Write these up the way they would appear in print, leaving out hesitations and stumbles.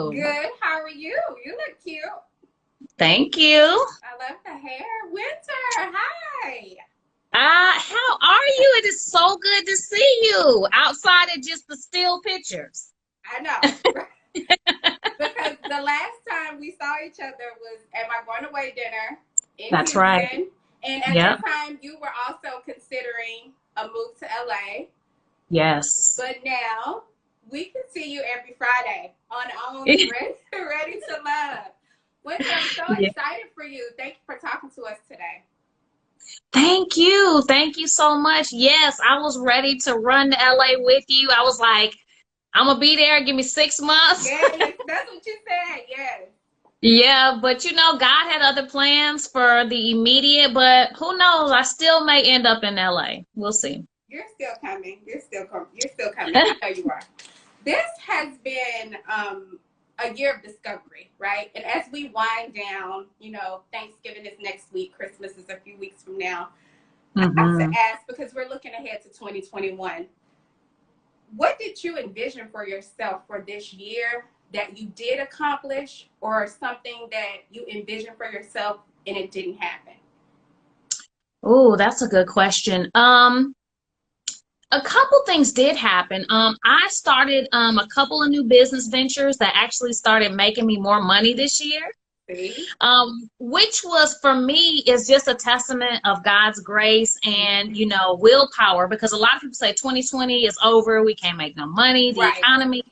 you? Good. How are you? You look cute. Thank you. I love the hair. Winter, hi. How are you? It is so good to see you outside of just the still pictures. I know. Because the last time we saw each other was at my going away dinner in That's Houston. right. And at Yep. that time, you were also considering a move to LA. Yes. But now we can see you every Friday on Ready to Love. Winter, I'm so Yeah. excited for you. Thank you for talking to us today. Thank you. Thank you so much. Yes, I was ready to run to LA with you. I was like, I'm gonna be there. Give me 6 months. Yes, that's what you said. Yes. Yeah, but God had other plans for the immediate, but who knows? I still may end up in LA. We'll see. You're still coming. You're still coming. You're still coming. I know you are. This has been a year of discovery, right? And as we wind down, Thanksgiving is next week. Christmas is a few weeks from now. I have to ask, because we're looking ahead to 2021. What did you envision for yourself for this year that you did accomplish, or something that you envisioned for yourself and it didn't happen? Oh, that's a good question. A couple things did happen. I started a couple of new business ventures that actually started making me more money this year. See? Which was, for me, is just a testament of God's grace and, willpower, because a lot of people say 2020 is over, we can't make no money, the economy.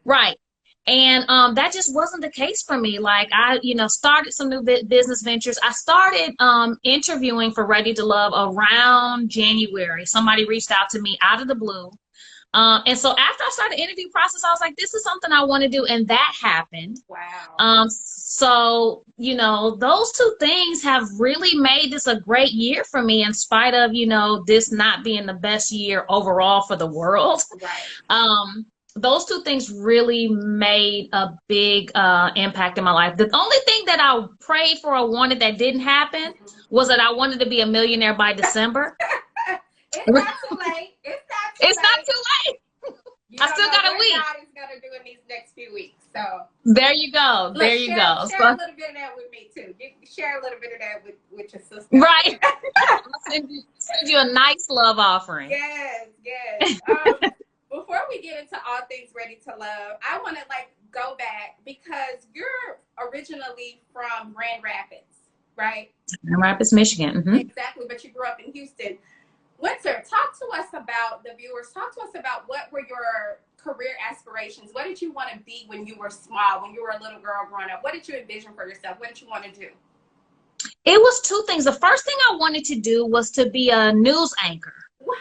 Right. And that just wasn't the case for me. Like, I, started some new business ventures. I started interviewing for Ready to Love around January. Somebody reached out to me out of the blue. And so after I started the interview process, I was like, this is something I want to do. And that happened. Wow. So, those two things have really made this a great year for me, in spite of, this not being the best year overall for the world. Right. Those two things really made a big impact in my life. The only thing that I prayed for or wanted that didn't happen was that I wanted to be a millionaire by December. It's not too late. It's not too late. I still got a week. God is gonna do in these next few weeks. So there you go. There you go. Share a little bit of that with me too. Share a little bit of that with your sister. Right. I'll send you a nice love offering. Yes. Before we get into all things Ready to Love, I want to go back, because you're originally from Grand Rapids, right? Grand Rapids, Michigan. Mm-hmm. Exactly, but you grew up in Houston. Winter, talk to us about what were your career aspirations? What did you want to be when you were small, when you were a little girl growing up? What did you envision for yourself? What did you want to do? It was two things. The first thing I wanted to do was to be a news anchor. What?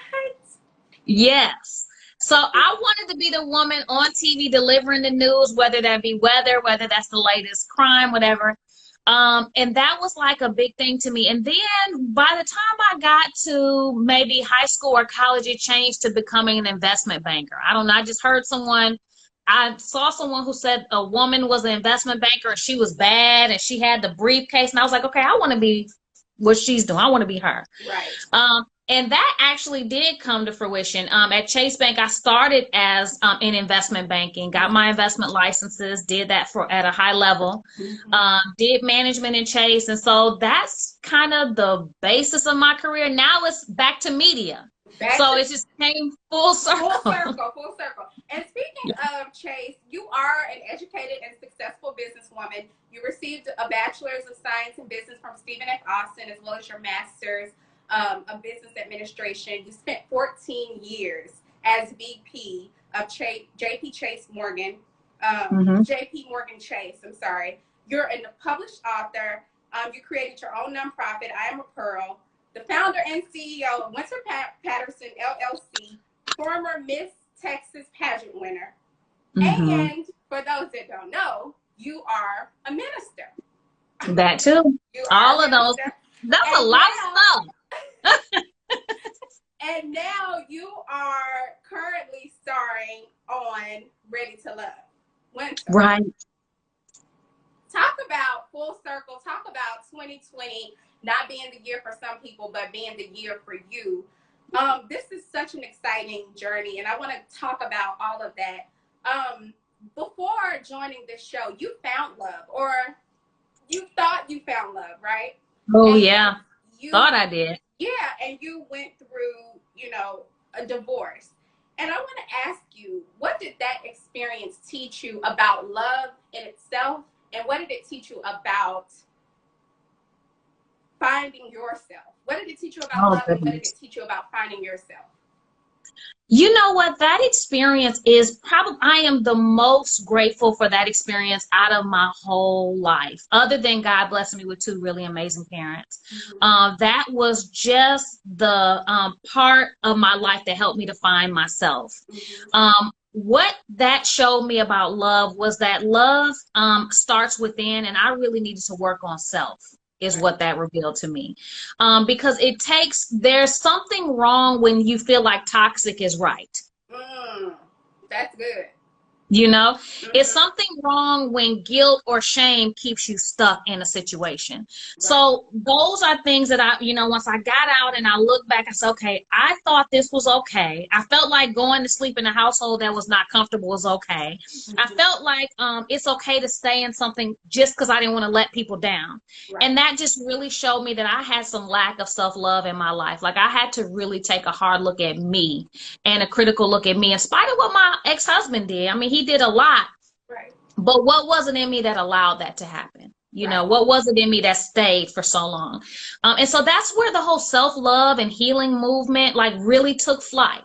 Yes. So I wanted to be the woman on TV delivering the news, whether that be weather, whether that's the latest crime, whatever. And that was like a big thing to me. And then by the time I got to maybe high school or college, it changed to becoming an investment banker. I don't know. I just heard I saw someone who said a woman was an investment banker and she was bad and she had the briefcase. And I was like, okay, I want to be what she's doing. I want to be her. Right. And that actually did come to fruition. At Chase Bank, I started as in investment banking, got my investment licenses, did that at a high level, did management in Chase. And so that's kind of the basis of my career. Now it's back to media. It just came full circle. Full circle. And speaking of Chase, you are an educated and successful businesswoman. You received a Bachelor of Science in Business from Stephen F. Austin, as well as your master's of Business Administration. You spent 14 years as VP of JPMorgan Chase. I'm sorry. You're a published author. You created your own nonprofit, I Am a Pearl. The founder and CEO of Wynter Patterson, LLC, former Miss Texas pageant winner. And for those that don't know, you are a minister. That too. All of those. That's a lot of stuff. And now you are currently starring on Ready to Love. Winter. Right. Talk about full circle. Talk about 2020 not being the year for some people, but being the year for you. This is such an exciting journey, and I want to talk about all of that. before joining this show, you found love, or you thought you found love, right? Oh, And yeah. you Thought I did. Yeah, and you went through, you know, a divorce. And I want to ask you, what did that experience teach you about love in itself? And what did it teach you about finding yourself? What did it teach you about love? And what did it teach you about finding yourself? You know what? That experience is probably, I am the most grateful for that experience out of my whole life, other than God blessing me with two really amazing parents. That was just the part of my life that helped me to find myself. What that showed me about love was that love starts within, and I really needed to work on self. Is what that revealed to me. Because there's something wrong when you feel like toxic is right. That's good. You know, it's something wrong when guilt or shame keeps you stuck in a situation. So those are things that I, once I got out and I look back, I said, okay, I thought this was okay. I felt like going to sleep in a household that was not comfortable was okay. I felt like it's okay to stay in something just because I didn't want to let people down. And that just really showed me that I had some lack of self-love in my life. Like I had to really take a hard look at me and a critical look at me, in spite of what my ex-husband did. I mean, he did a lot, but what was it in me that allowed that to happen? What was it in me that stayed for so long? And so that's where the whole self-love and healing movement like really took flight.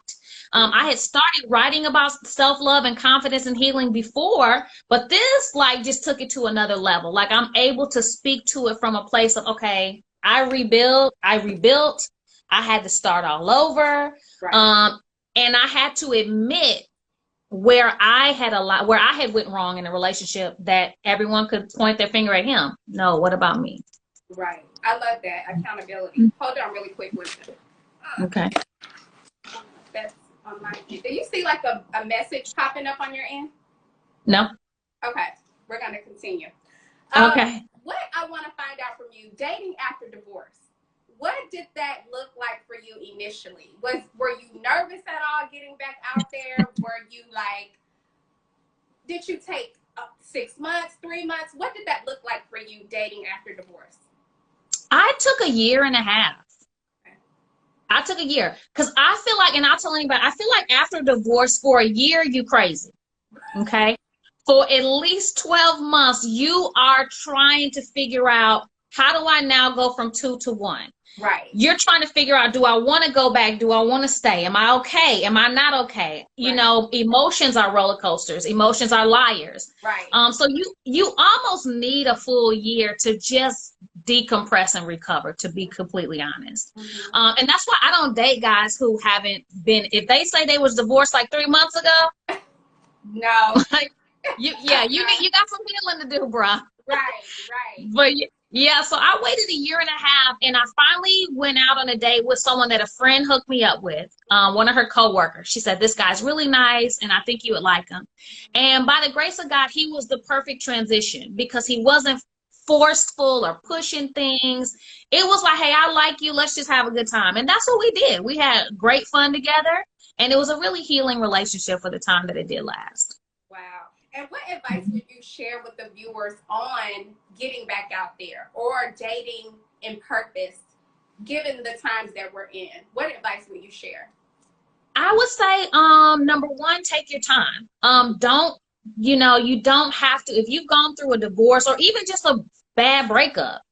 I had started writing about self-love and confidence and healing before, but this like just took it to another level. Like I'm able to speak to it from a place of, okay, I rebuilt, I had to start all over. And I had to admit where I had went wrong in a relationship that everyone could point their finger at him. No, what about me? Right. I love that. Accountability. Hold on really quick with it. Okay. That's on my end. Do you see like a message popping up on your end? No. Okay. We're going to continue. Okay. What I want to find out from you, dating after divorce. What did that look like for you initially? Were you nervous at all getting back out there? Were you like, did you take 6 months, 3 months? What did that look like for you dating after divorce? I took a year and a half. I took a year because I feel like, and I'll tell anybody, I feel like after divorce for a year, you crazy. Okay. For at least 12 months, you are trying to figure out, how do I now go from 2 to 1? Right. You're trying to figure out, do I want to go back? Do I want to stay? Am I okay? Am I not okay? You know, emotions are roller coasters. Emotions are liars. Right. So you almost need a full year to just decompress and recover, to be completely honest. And that's why I don't date guys who haven't been, if they say they was divorced like 3 months ago. No. Like, you got some healing to do, bruh. Right. But yeah, so I waited a year and a half, and I finally went out on a date with someone that a friend hooked me up with, one of her coworkers. She said, this guy's really nice, and I think you would like him. And by the grace of God, he was the perfect transition because he wasn't forceful or pushing things. It was like, hey, I like you. Let's just have a good time. And that's what we did. We had great fun together, and it was a really healing relationship for the time that it did last. Wow. And what advice would you share with the viewers on getting back out there or dating in purpose, given the times that we're in? What advice would you share? I would say, number one, take your time. You don't have to, if you've gone through a divorce or even just a bad breakup,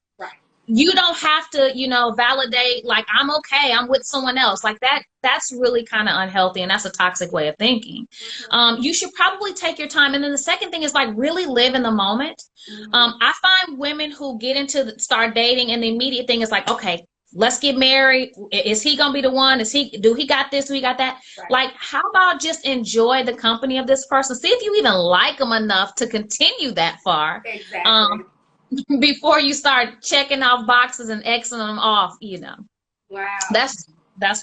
you don't have to, validate like, I'm okay, I'm with someone else. Like that's really kind of unhealthy, and that's a toxic way of thinking. You should probably take your time. And then the second thing is like really live in the moment. I find women who start dating, and the immediate thing is like, okay, let's get married. Is he gonna be the one? Do he got this? Do he got that? Like, how about just enjoy the company of this person? See if you even like them enough to continue that far. Exactly. Before you start checking off boxes and Xing them off, Wow. That's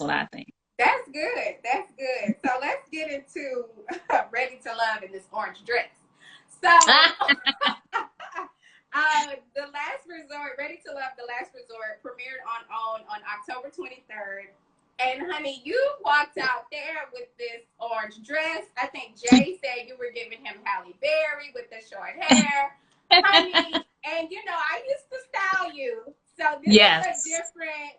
what I think. That's good. That's good. So let's get into Ready to Love in this orange dress. So The Last Resort, Ready to Love, The Last Resort premiered on October 23rd. And honey, you walked out there with this orange dress. I think Jay said you were giving him Halle hair, honey. And, you know, I used to style you. So this is a different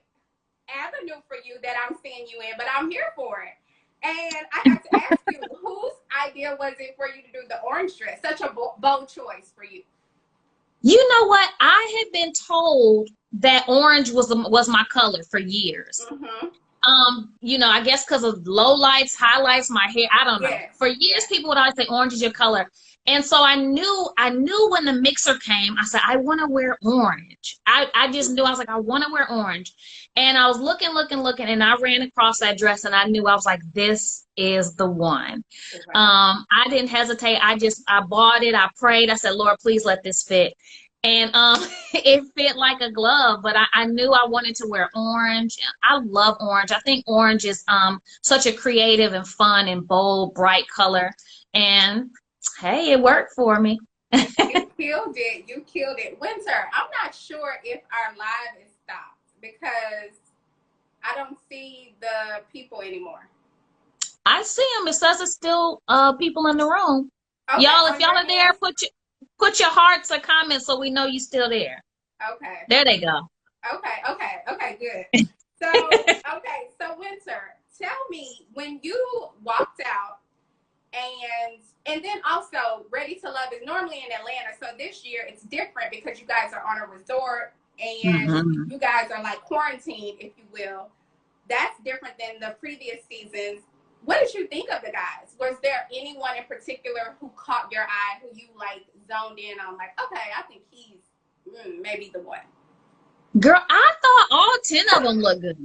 avenue for you that I'm seeing you in, but I'm here for it. And I have to ask you, whose idea was it for you to do the orange dress? Such a bold choice for you. You know what? I had been told that orange was my color for years. You know, I guess because of low lights, highlights, my hair, I don't know. For years, people would always say orange is your color. And so I knew when the mixer came, I said, I want to wear orange. I just knew, I was like, I want to wear orange. And I was looking, and I ran across that dress, and I knew, I was like, this is the one. I didn't hesitate. I bought it. I prayed. I said, Lord, please let this fit. And it fit like a glove, but I knew I wanted to wear orange. I love orange. I think orange is such a creative and fun and bold, bright color. And hey, it worked for me. You killed it. You killed it. Wynter, I'm not sure if our live is stopped because I don't see the people anymore. I see them. It says it's still people in the room. Okay, y'all, if y'all are there, put your hearts or comments so we know you're still there. Okay. There they go. Okay, good. So, so Wynter, tell me, when you walked out, and then also Ready to Love is normally in Atlanta, so this year it's different because you guys are on a resort and you guys are like quarantined, if you will. That's different than the previous seasons. What did you think of the guys? Was there anyone in particular who caught your eye, who you like zoned in on, like, okay, I think he's maybe the one? Girl, I thought all 10 of them looked good.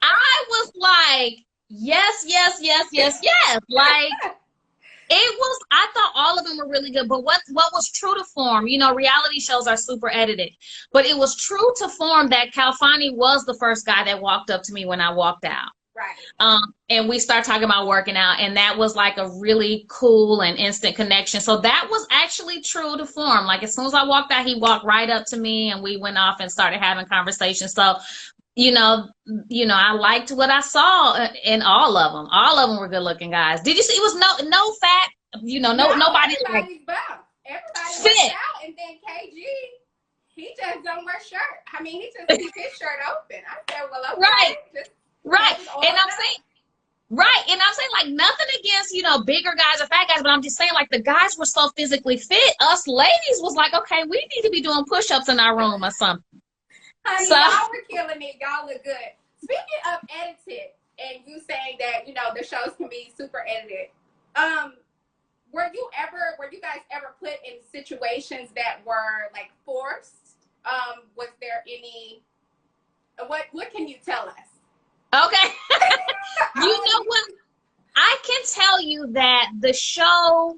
I was like, yes. Like, I thought all of them were really good. But what was true to form, you know, reality shows are super edited, but it was true to form that Calfani was the first guy that walked up to me when I walked out. Right. And we started talking about working out, and that was like a really cool and instant connection. So that was actually true to form. Like, as soon as I walked out, he walked right up to me and we went off and started having conversations. So, you know, I liked what I saw in all of them. All of them were good looking guys. Did you see? It was no fat, you know, nobody. Everybody's buff. Everybody worked out, and then KG, he just don't wear shirt. I mean, he just keeps his shirt open. I said, well, okay. Right. And I'm saying, like, nothing against, you know, bigger guys or fat guys, but I'm just saying, like, the guys were so physically fit. Us ladies was like, okay, we need to be doing push-ups in our room or something. Honey, y'all were killing it. Y'all look good. Speaking of edited, and you saying that, you know, the shows can be super edited, were you guys ever put in situations that were like forced? Was there any, what can you tell us? Okay. You know what? I can tell you that the show,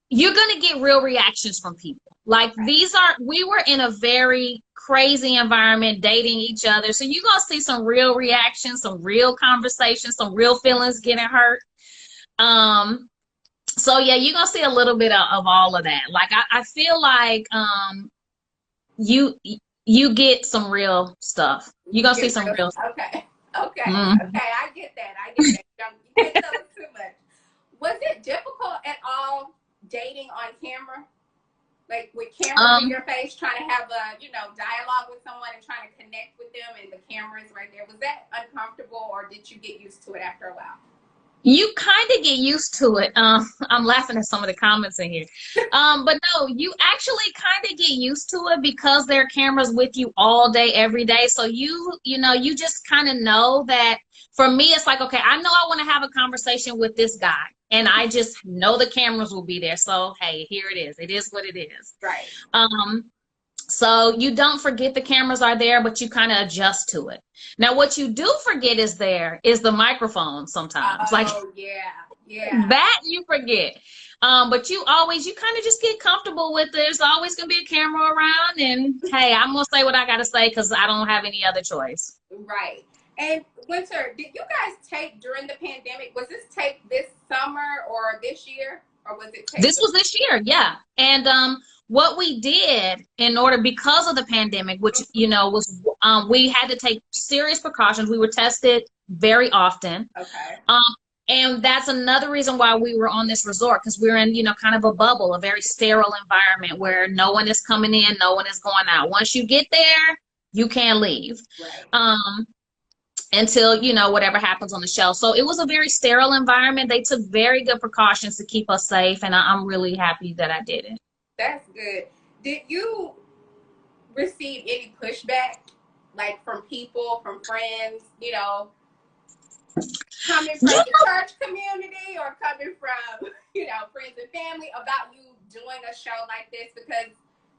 you're going to get real reactions from people. Like, we were in a very crazy environment, dating each other. So you're going to see some real reactions, some real conversations, some real feelings getting hurt. So yeah, you're going to see a little bit of all of that. Like, I feel like, you get some real stuff. You're going to see some real stuff. Okay, I get that. You can't tell us too much. Was it difficult at all dating on camera? Like, with camera in your face, trying to have a, you know, dialogue with someone and trying to connect with them, and the camera's right there. Was that uncomfortable, or did you get used to it after a while? You kind of get used to it. I'm laughing at some of the comments in here. But no, you actually kind of get used to it because there are cameras with you all day, every day. So you know, you just kind of know that. For me, it's like, okay, I know I want to have a conversation with this guy, and I just know the cameras will be there. So, hey, here it is. It is what it is. Right. So you don't forget the cameras are there, but you kind of adjust to it. Now, what you do forget is the microphone sometimes. Yeah. That you forget. But you kind of just get comfortable with it. There's always going to be a camera around, and hey, I'm going to say what I got to say because I don't have any other choice. Right. And Wynter, did you guys tape during the pandemic? Was this taped this summer or this year, or was it taped? This was this year, yeah. And what we did because of the pandemic, which, you know, was we had to take serious precautions. We were tested very often. Okay. And that's another reason why we were on this resort, because we're in, you know, kind of a bubble, a very sterile environment where no one is coming in, no one is going out. Once you get there, you can't leave. Right. Until, you know, whatever happens on the show. So it was a very sterile environment. They took very good precautions to keep us safe, and I'm really happy that I did it. That's good. Did you receive any pushback, like from people, from friends, you know, coming from the church community or coming from, you know, friends and family about you doing a show like this? Because,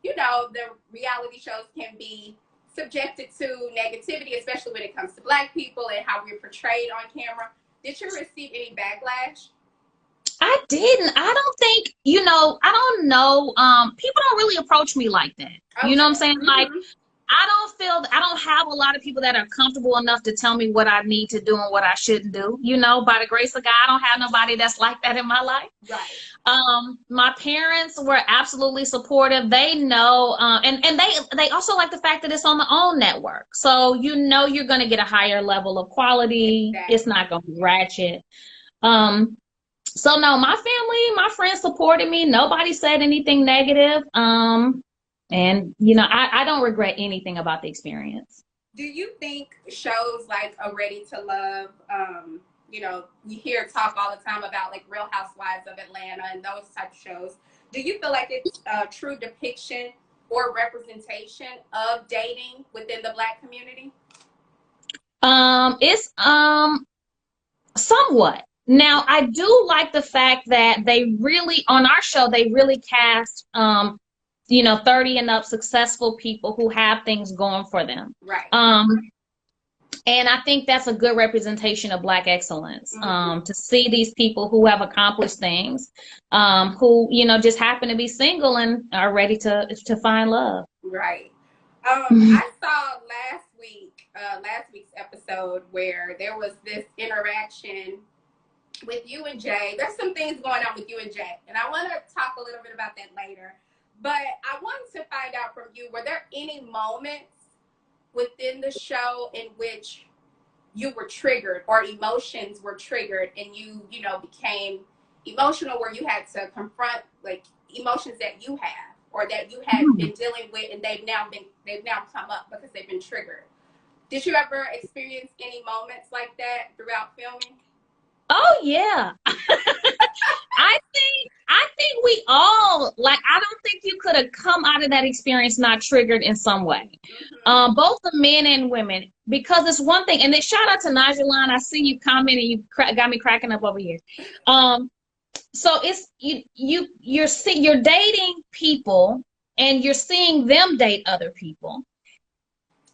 you know, the reality shows can be subjected to negativity, especially when it comes to Black people and how we're portrayed on camera. Did you receive any backlash? I didn't. I don't think, you know, I don't know. People don't really approach me like that. Okay. You know what I'm saying? Like, I don't have a lot of people that are comfortable enough to tell me what I need to do and what I shouldn't do. You know, by the grace of God, I don't have nobody that's like that in my life. Right. My parents were absolutely supportive. They know, and they also like the fact that it's on the OWN network. So, you know, you're going to get a higher level of quality. Exactly. It's not going to be ratchet. So no, my family, my friends supported me. Nobody said anything negative. And, you know, I don't regret anything about the experience. Do you think shows like A Ready to Love, you know, we hear talk all the time about like Real Housewives of Atlanta and those type of shows. Do you feel like it's a true depiction or representation of dating within the Black community? It's somewhat. Now, I do like the fact that they really, on our show, they really cast, you know, 30 and up successful people who have things going for them. Right. And I think that's a good representation of Black excellence, to see these people who have accomplished things, who, you know, just happen to be single and are ready to find love. Right. I saw last week's episode where there was this interaction with you and Jay. There's some things going on with you and Jay, and I want to talk a little bit about that later. But I wanted to find out from you, were there any moments within the show in which you were triggered or emotions were triggered and you know, became emotional, where you had to confront like emotions that you have or that you had been dealing with and they've now come up because they've been triggered? Did you ever experience any moments like that throughout filming? Oh yeah. I think we all, like, I don't think you could have come out of that experience not triggered in some way. Both the men and women, because it's one thing, and then shout out to Najalan. I see you commenting, you got me cracking up over here. So it's you're dating people and you're seeing them date other people.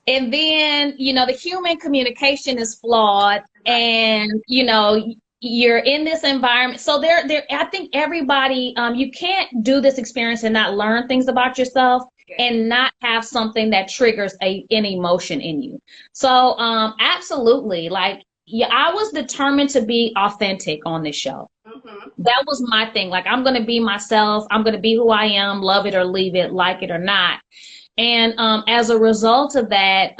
And then, you know, the human communication is flawed, and, you know, you're in this environment. So I think everybody, you can't do this experience and not learn things about yourself and not have something that triggers an emotion in you. So absolutely, like, yeah, I was determined to be authentic on this show. That was my thing. Like, I'm going to be myself. I'm going to be who I am, love it or leave it, like it or not. And as a result of that,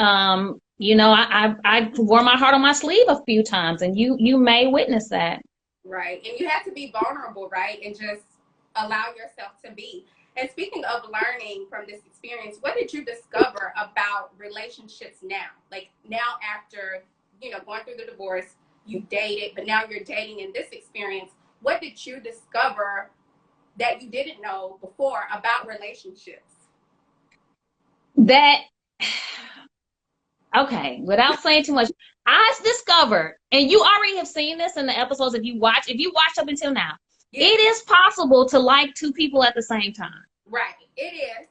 you know, I wore my heart on my sleeve a few times, and you may witness that. Right. And you have to be vulnerable, right? And just allow yourself to be. And speaking of learning from this experience, what did you discover about relationships now? Like, now after, you know, going through the divorce, you dated, but now you're dating in this experience. What did you discover that you didn't know before about relationships? That, okay, without saying too much, I discovered, and you already have seen this in the episodes if you watched up until now, it is possible to like two people at the same time. Right, it is.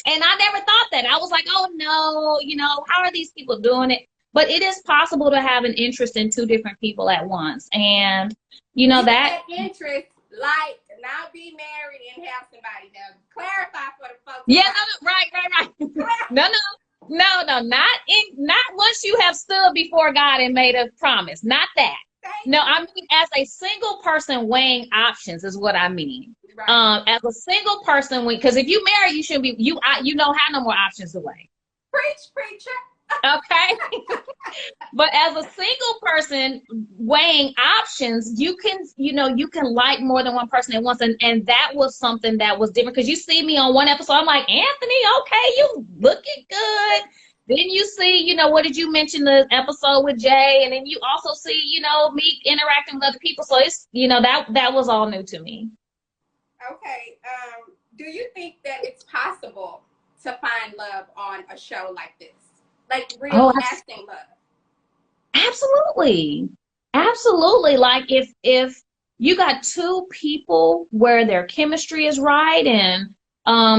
And I never thought that. I was like, oh no, you know, how are these people doing it? But it is possible to have an interest in two different people at once. And, you know, that interest, like, not be married and have somebody. Now, clarify for the folks. Yeah, no, right. Not once you have stood before God and made a promise. Not that. No, I mean, as a single person weighing options is what I mean. Right. As a single person, because if you marry, you shouldn't be, you don't have no more options to weigh. Preach, preacher. Okay. But as a single person weighing options, you can, you can like more than one person at once. And that was something that was different because you see me on one episode, I'm like, Anthony, okay, you looking good. Then you see, what did you mention the episode with Jay? And then you also see, me interacting with other people. So it's, that was all new to me. Okay. Do you think that it's possible to find love on a show like this? Like real lasting love? Absolutely. Absolutely. Like if you got two people where their chemistry is right and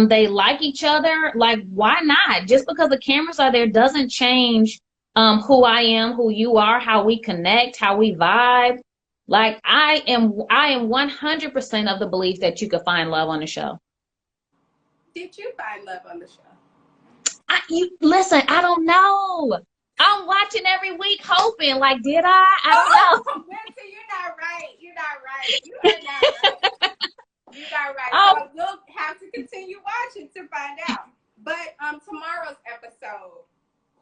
they like each other, like why not? Just because the cameras are there doesn't change who I am, who you are, how we connect, how we vibe. Like I am 100% of the belief that you could find love on the show. Did you find love on the show? Listen, I don't know. I'm watching every week hoping, like, did I? I don't know. Wynter, you're not right. You're not right. You are not right. You're not right. So we'll have to continue watching to find out. But tomorrow's episode,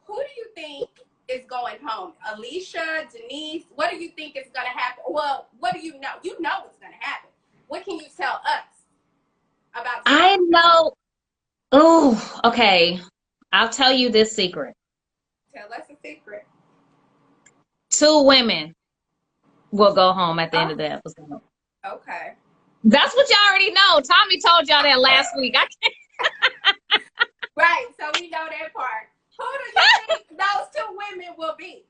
who do you think is going home? Alicia, Denise, what do you think is going to happen? Well, what do you know? You know what's going to happen. What can you tell us about tomorrow? I know. Oh, okay. I'll tell you this secret. Tell us a secret. 2 women will go home at the end of the episode. Okay. That's what y'all already know. Tommy told y'all that last week. I can't. Right. So we know that part. Who do you think those 2 women will be?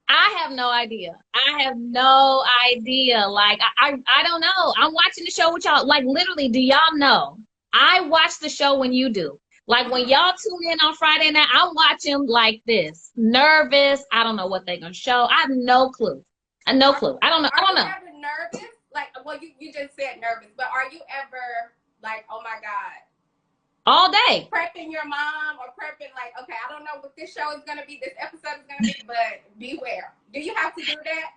I have no idea. I have no idea. Like, I don't know. I'm watching the show with y'all. Like, literally, do y'all know? I watch the show when you do. Like when y'all tune in on Friday night, I'm watching like this, nervous. I don't know what they're gonna show. I have no clue. I no clue. I don't know. Are you ever nervous? Like, well, you just said nervous, but are you ever like, oh my God? All day. Prepping your mom or prepping like, okay, I don't know what this show is gonna be, this episode is gonna be, but beware. Do you have to do that?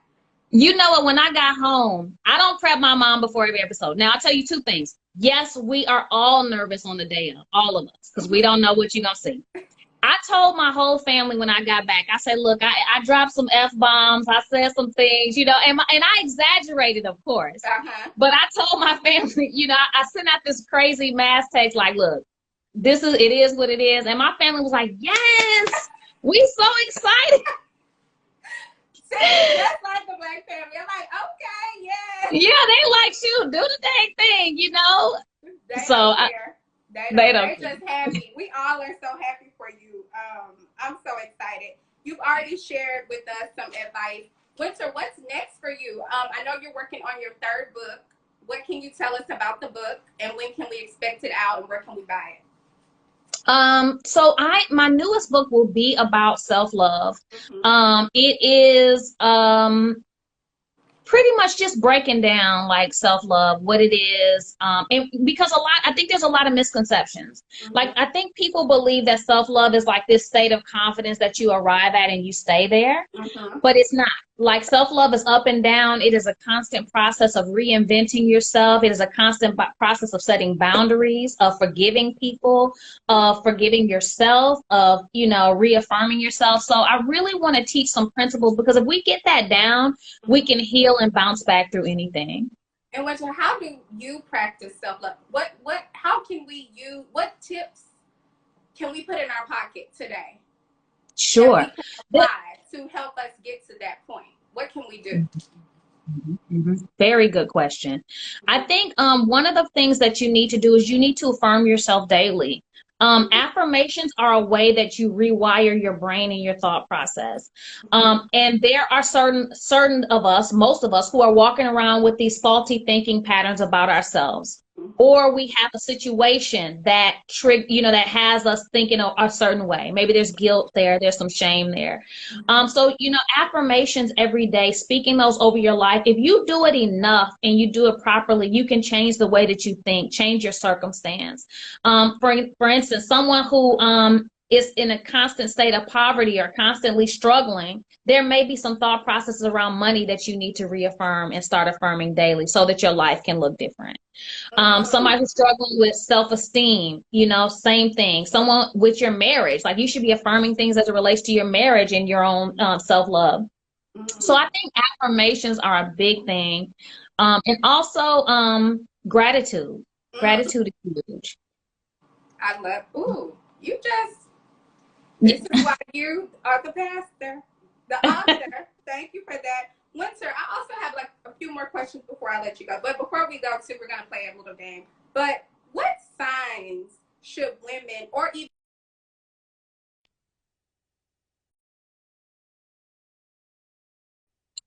You know what? When I got home, I don't prep my mom before every episode. Now I'll tell you 2 things. Yes, we are all nervous on the day of, all of us, because we don't know what you're going to see. I told my whole family when I got back, I said, look, I dropped some F-bombs. I said some things, and I exaggerated, of course. But I told my family, I sent out this crazy mass text like, look, it is what it is. And my family was like, yes, we so excited. That's like the Black family. I'm like, okay, yeah. Yeah, they like, shoot, do the dang thing, They're just happy. We all are so happy for you. I'm so excited. You've already shared with us some advice. Wynter, what's next for you? I know you're working on your 3rd book. What can you tell us about the book, and when can we expect it out, and where can we buy it? So my newest book will be about self-love. It is pretty much just breaking down like self-love, what it is, and because I think there's a lot of misconceptions. Like I think people believe that self-love is like this state of confidence that you arrive at and you stay there, but it's not. Like self-love is up and down. It is a constant process of reinventing yourself. It is a constant process of setting boundaries, of forgiving people, of forgiving yourself, of, reaffirming yourself. So I really want to teach some principles, because if we get that down, we can heal and bounce back through anything. And Wynter, how do you practice self-love? What tips can we put in our pocket today? Sure. To help us get to that point? What can we do? Very good question. I think one of the things that you need to do is you need to affirm yourself daily. Affirmations are a way that you rewire your brain and your thought process. And there are certain of us, most of us, who are walking around with these faulty thinking patterns about ourselves. Or we have a situation that that has us thinking a certain way. Maybe there's guilt there, there's some shame there. So affirmations every day, speaking those over your life. If you do it enough and you do it properly, you can change the way that you think, change your circumstance. For instance, someone who is in a constant state of poverty or constantly struggling, there may be some thought processes around money that you need to reaffirm and start affirming daily so that your life can look different. Somebody who's struggling with self-esteem, you know, same thing. Someone with your marriage, like you should be affirming things as it relates to your marriage and your own self-love. So I think affirmations are a big thing. And also gratitude. Gratitude is huge. I love, this is why you are the pastor, the author. Thank you for that. Wynter, I also have like a few more questions before I let you go. But before we go, too, we're going to play a little game. But what signs should women or even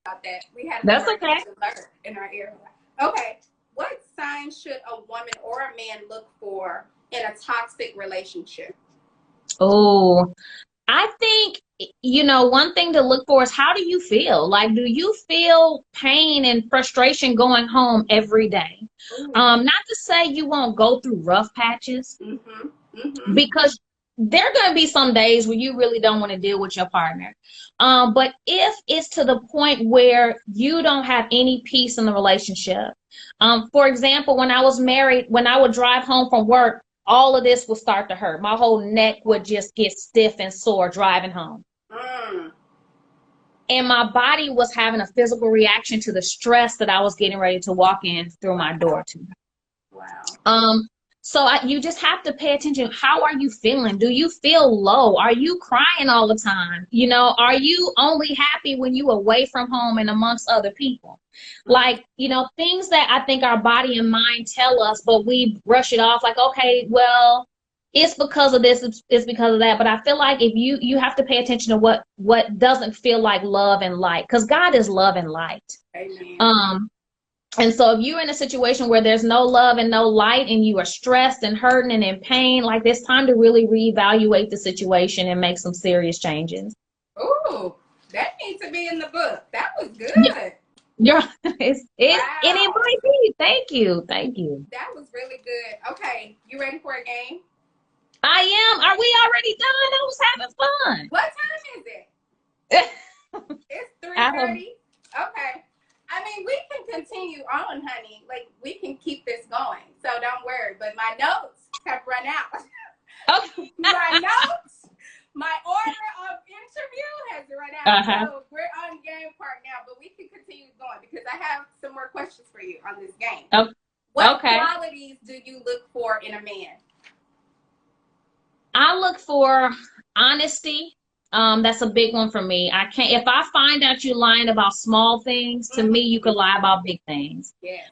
about that? We had That's okay. In our ear. Okay. What signs should a woman or a man look for in a toxic relationship? Oh, I think, you know, one thing to look for is how do you feel? Like, do you feel pain and frustration going home every day? Not to say you won't go through rough patches, because there are going to be some days where you really don't want to deal with your partner. But if it's to the point where you don't have any peace in the relationship, for example, when I was married, when I would drive home from work, all of this would start to hurt. My whole neck would just get stiff and sore driving home. And my body was having a physical reaction to the stress that I was getting ready to walk in through my door to. Wow. So you just have to pay attention. How are you feeling? Do you feel low? Are you crying all the time? You know, are you only happy when you away from home and amongst other people? Like, you know, things that I think our body and mind tell us, but we brush it off like, okay, well, it's because of this, it's because of that. But I feel like if you have to pay attention to what doesn't feel like love and light, because God is love and light. Amen. And so if you're in a situation where there's no love and no light and you are stressed and hurting and in pain, like it's time to really reevaluate the situation and make some serious changes. Ooh, that needs to be in the book. That was good. Wow. It might be. Thank you. That was really good. Okay, you ready for a game? I am. Are we already done? I was having fun. What time is it? It's 3:30. Okay. I mean, we can continue on, honey. Like, we can keep this going. So don't worry. But my notes have run out. Okay. My order of interview has run out. So we're on game part now. But we can continue going because I have some more questions for you on this game. What qualities do you look for in a man? I look for honesty. That's a big one for me. If I find out you lying about small things, to me, you can lie about big things. Yeah.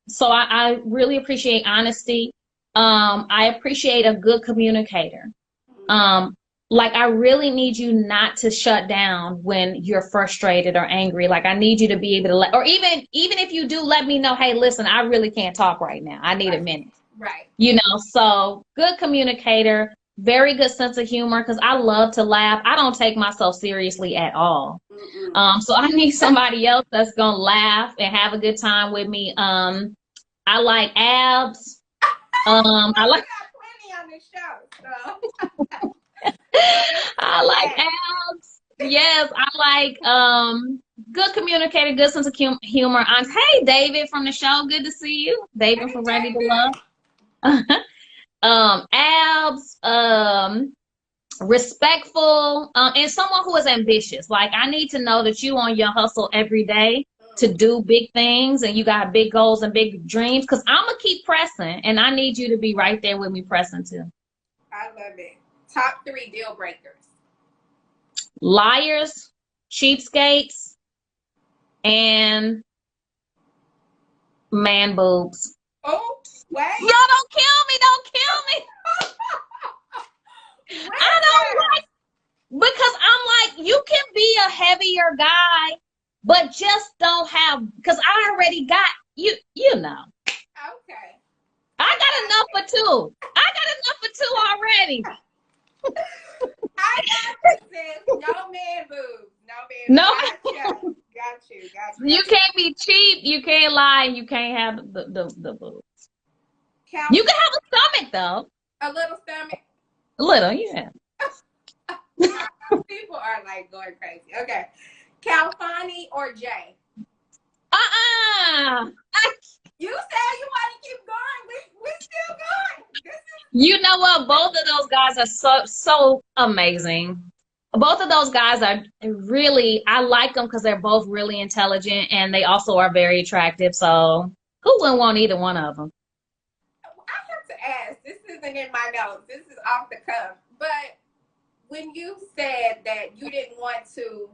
So I really appreciate honesty. I appreciate a good communicator. Like I really need you not to shut down when you're frustrated or angry. Like I need you to be able to or even if you do let me know, hey, listen, I really can't talk right now. I need a minute. Right. You know, so good communicator. Very good sense of humor because I love to laugh. I don't take myself seriously at all. So I need somebody else that's gonna laugh and have a good time with me. I like abs. I like plenty on this show. So. I like abs. Yes, I like good communicator, good sense of humor. Hey, David from the show. Good to see you, David from Ready to Love. Abs, respectful, and someone who is ambitious. Like I need to know that you on your hustle every day to do big things and you got big goals and big dreams because I'm gonna keep pressing and I need you to be right there with me pressing too. I love it. Top 3 deal breakers. Liars, cheapskates, and man boobs. Oh, wait. Yo, don't kill me. I don't like, because I'm like, you can be a heavier guy, but just don't have, because I already got, you know. Okay. I got enough for 2. Already. I got this, sis. No man boobs. No. Got you. You can't be cheap. You can't lie. You can't have the boobs. You can have a stomach, though. A little stomach? A little, yeah. People are like going crazy. Okay. Calfani or Jay? You said you want to keep going. We still going. You know what? Both of those guys are so amazing. Both of those guys are really, I like them because they're both really intelligent and they also are very attractive. So who wouldn't want either one of them? I have to ask, this isn't in my notes. This is off the cuff. But when you said that you didn't want to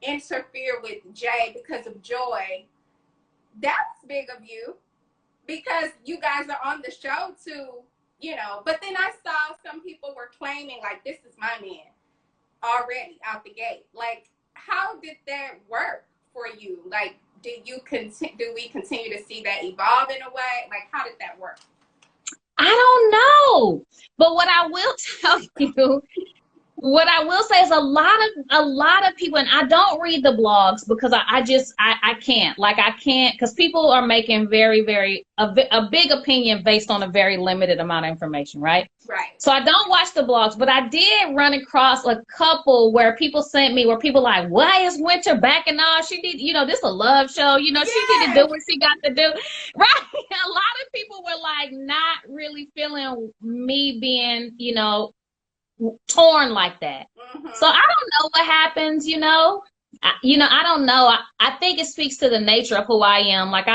interfere with Jay because of Joy, that's big of you, because you guys are on the show too, you know. But then I saw some people were claiming like, this is my man already out the gate. Like, how did that work for you? Like, do we continue to see that evolve in a way? Like, how did that work? I don't know. But what I will tell you, what I will say is a lot of people, and I don't read the blogs because I can't, like, I can't, because people are making a big opinion based on a very limited amount of information, right? Right. So I don't watch the blogs, but I did run across a couple where people sent me, where people like, why is Wynter backing off? She did, this a love show, she need to do what she got to do, right? A lot of people were like not really feeling me being, torn like that. So I don't know what happens, I don't know. I think it speaks to the nature of who I am. Like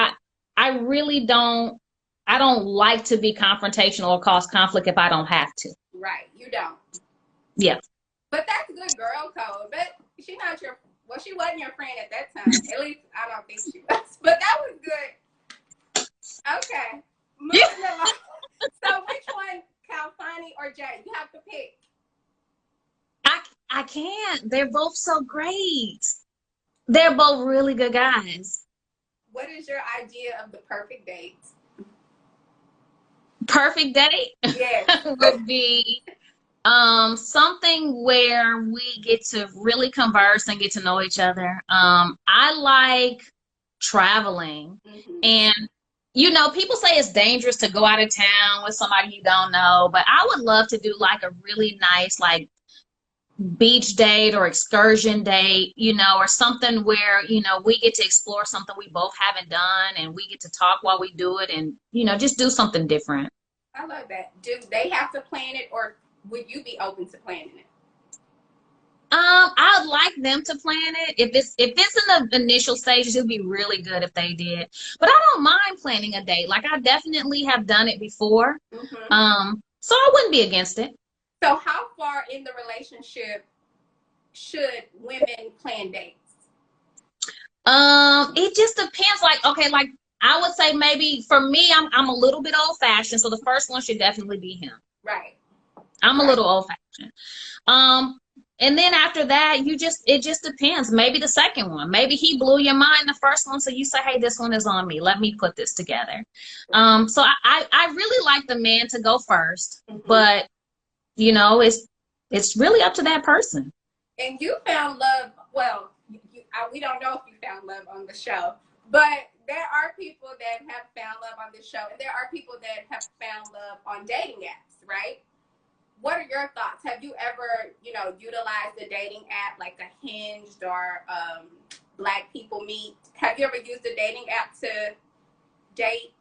I really don't, I don't like to be confrontational or cause conflict if I don't have to. Right. You don't. Yeah. But that's good girl code. But she wasn't your friend at that time. At least I don't think she was. But that was good. Okay. Moving along. So which one, Calfani or Jay? You have to pick. I can't. They're both so great. They're both really good guys. What is your idea of the perfect date? Perfect date? Yes. Would be something where we get to really converse and get to know each other. I like traveling. And people say it's dangerous to go out of town with somebody you don't know, but I would love to do like a really nice, like, beach date or excursion date, or something where, we get to explore something we both haven't done and we get to talk while we do it and, just do something different. I love that. Do they have to plan it, or would you be open to planning it? I'd like them to plan it. If it's in the initial stages, it'd be really good if they did. But I don't mind planning a date. Like, I definitely have done it before. So I wouldn't be against it. So how far in the relationship should women plan dates? It just depends. Like, okay, like I would say maybe for me, I'm a little bit old fashioned. So the first one should definitely be him. Right. I'm a little old fashioned. And then after that, it just depends. Maybe the second one, maybe he blew your mind the first one. So you say, hey, this one is on me. Let me put this together. So I really like the man to go first, but it's really up to that person. And you found love. Well, we don't know if you found love on the show, but there are people that have found love on the show, and there are people that have found love on dating apps, right? What are your thoughts? Have you ever, utilized a dating app like a Hinged or Black People Meet? Have you ever used a dating app to date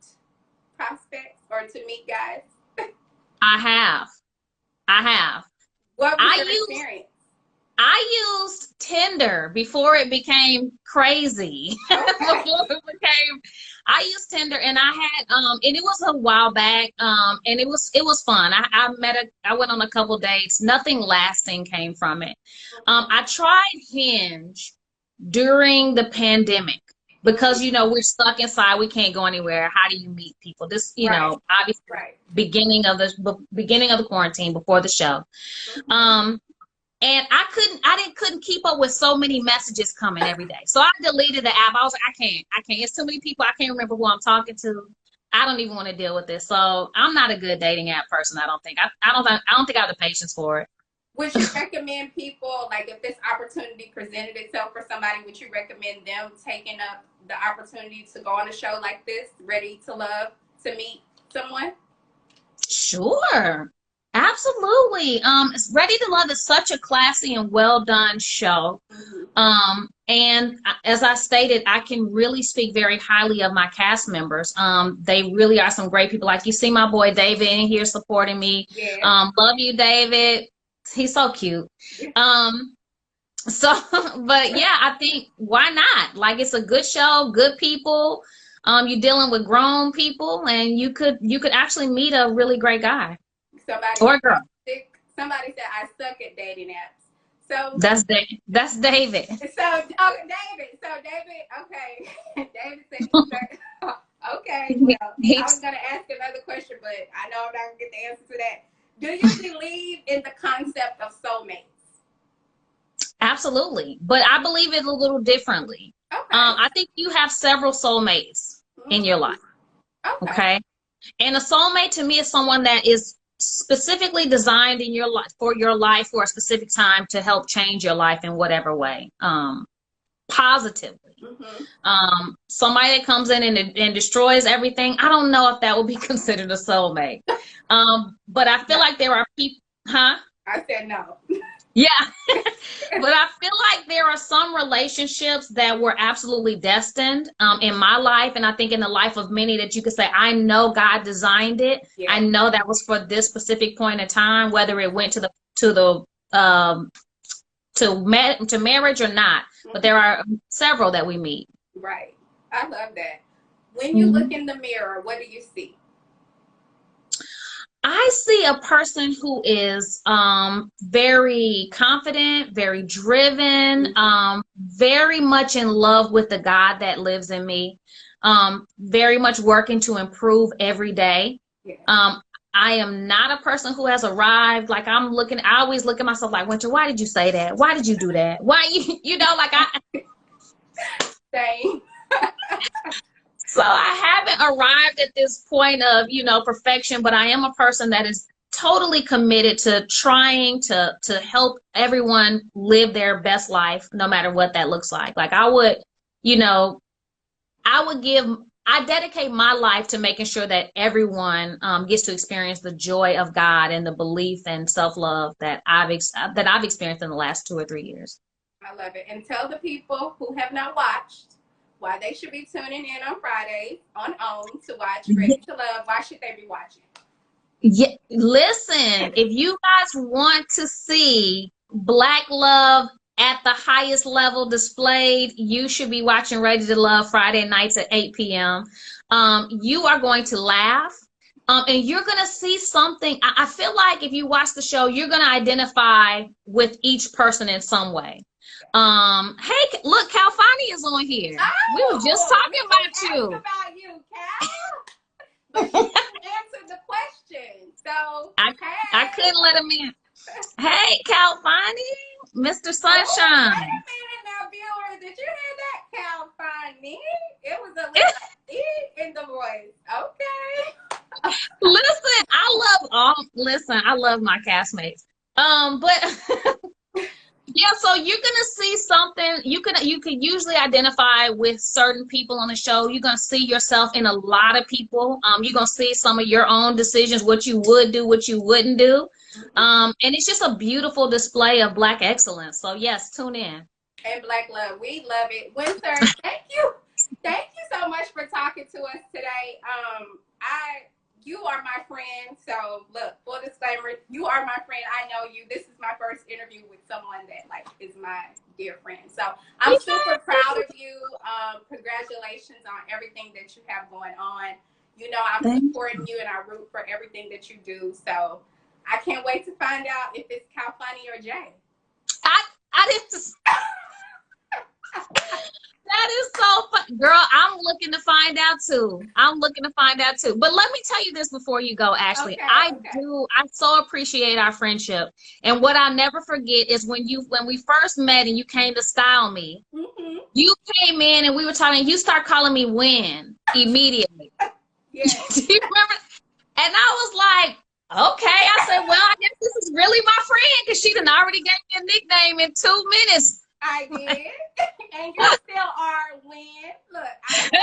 prospects or to meet guys? I have. What was your experience? I used Tinder before it became crazy. Okay. I used Tinder, and I had and it was a while back, and it was fun. I went on a couple dates. Nothing lasting came from it. I tried Hinge during the pandemic because we're stuck inside, we can't go anywhere. How do you meet people? This obviously beginning of the quarantine, before the show. And I couldn't keep up with so many messages coming every day. So I deleted the app. I was like, I can't. It's too many people. I can't remember who I'm talking to. I don't even want to deal with this. So I'm not a good dating app person. I don't think. I don't think I have the patience for it. Would you recommend people, like, if this opportunity presented itself for somebody, would you recommend them taking up the opportunity to go on a show like this, Ready to Love, to meet someone? Sure. Absolutely. Ready to Love is such a classy and well done show. And as I stated, I can really speak very highly of my cast members. They really are some great people. Like you see my boy David in here supporting me. Yeah. Love you, David. He's so cute. So, but yeah, I think why not? Like it's a good show, good people. You're dealing with grown people, and you could actually meet a really great guy or girl. Somebody said I suck at dating apps. So that's David. So David. Okay. David said okay. Well, I was gonna ask another question, but I know I'm not gonna get the answer to that. Do you believe in the concept of soulmates? Absolutely, but I believe it a little differently. Okay. I think you have several soulmates in your life. Okay. And a soulmate to me is someone that is specifically designed in your life for a specific time to help change your life in whatever way, positively. Somebody that comes in and destroys everything, I don't know if that would be considered a soulmate. But I feel like there are people, I said no. Yeah. But I feel like there are some relationships that were absolutely destined in my life, and I think in the life of many, that you could say, I know God designed it. I know that was for this specific point in time, whether it went to marriage or not. But there are several that we meet. Right. I love that. When you look in the mirror, what do you see? I see a person who is very confident, very driven, very much in love with the God that lives in me, very much working to improve every day. I am not a person who has arrived. Like I always look at myself like, Wynter, why did you say that? Why did you do that? Why Same. So I haven't arrived at this point of, perfection, but I am a person that is totally committed to trying to help everyone live their best life, no matter what that looks like. Like I dedicate my life to making sure that everyone gets to experience the joy of God and the belief and self-love that I've experienced in the last 2 or 3 years. I love it. And tell the people who have not watched why they should be tuning in on Fridays on OWN to watch Ready to Love. Why should they be watching? Yeah, listen, if you guys want to see Black love at the highest level displayed, you should be watching Ready to Love Friday nights at 8 p.m. You are going to laugh. And you're going to see something. I feel like if you watch the show, you're going to identify with each person in some way. Hey, look, Cal Fani is on here. We were just talking about you. About you, Cal. But you didn't answer the question. So I couldn't let him in. Hey, Cal Fani, Mr. Sunshine. Wait a minute now, viewers. Did you hear that, Cal Fani? It was a little E in the voice. Okay. Listen, I love my castmates. But yeah, so you're gonna see something. You can usually identify with certain people on the show. You're gonna see yourself in a lot of people. You're gonna see some of your own decisions, what you would do, what you wouldn't do. And it's just a beautiful display of Black excellence. So yes, tune in. And Black love, we love it. Wynter, thank you so much for talking to us today. You are my friend. So look, full disclaimer, you are my friend. I know you. This is my first interview with someone that is my dear friend. So I'm super proud of you. Congratulations on everything that you have going on. I'm supporting you and I root for everything that you do. So I can't wait to find out if it's Cal Fani or Jay. I didn't. That is so fun. Girl, I'm looking to find out too. But let me tell you this before you go, Ashley. I so appreciate our friendship. And what I'll never forget is when we first met and you came to style me, you came in and we were talking, you start calling me Wyn immediately. Yeah. Do you remember? And I was like, okay. I said, well, I guess this is really my friend because she done already gave me a nickname in 2 minutes. I did. And you still are Wyn. Look, I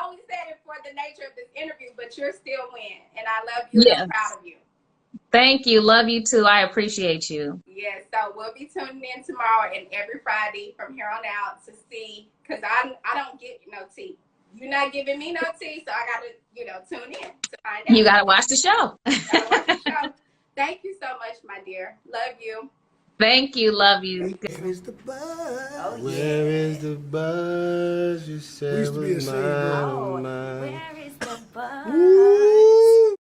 always said it for the nature of this interview, but you're still Wyn. And I love you and I'm proud of you. Thank you. Love you too. I appreciate you. Yes, so we'll be tuning in tomorrow and every Friday from here on out to see, because I don't get no tea. You're not giving me no tea, so I got to, tune in to find out. You got to watch the show. Gotta watch the show. Thank you so much, my dear. Love you. Thank you. Love you. Where is the buzz? Oh, yeah. Where is the buzz? You said was mine. Oh, mine. where is the buzz?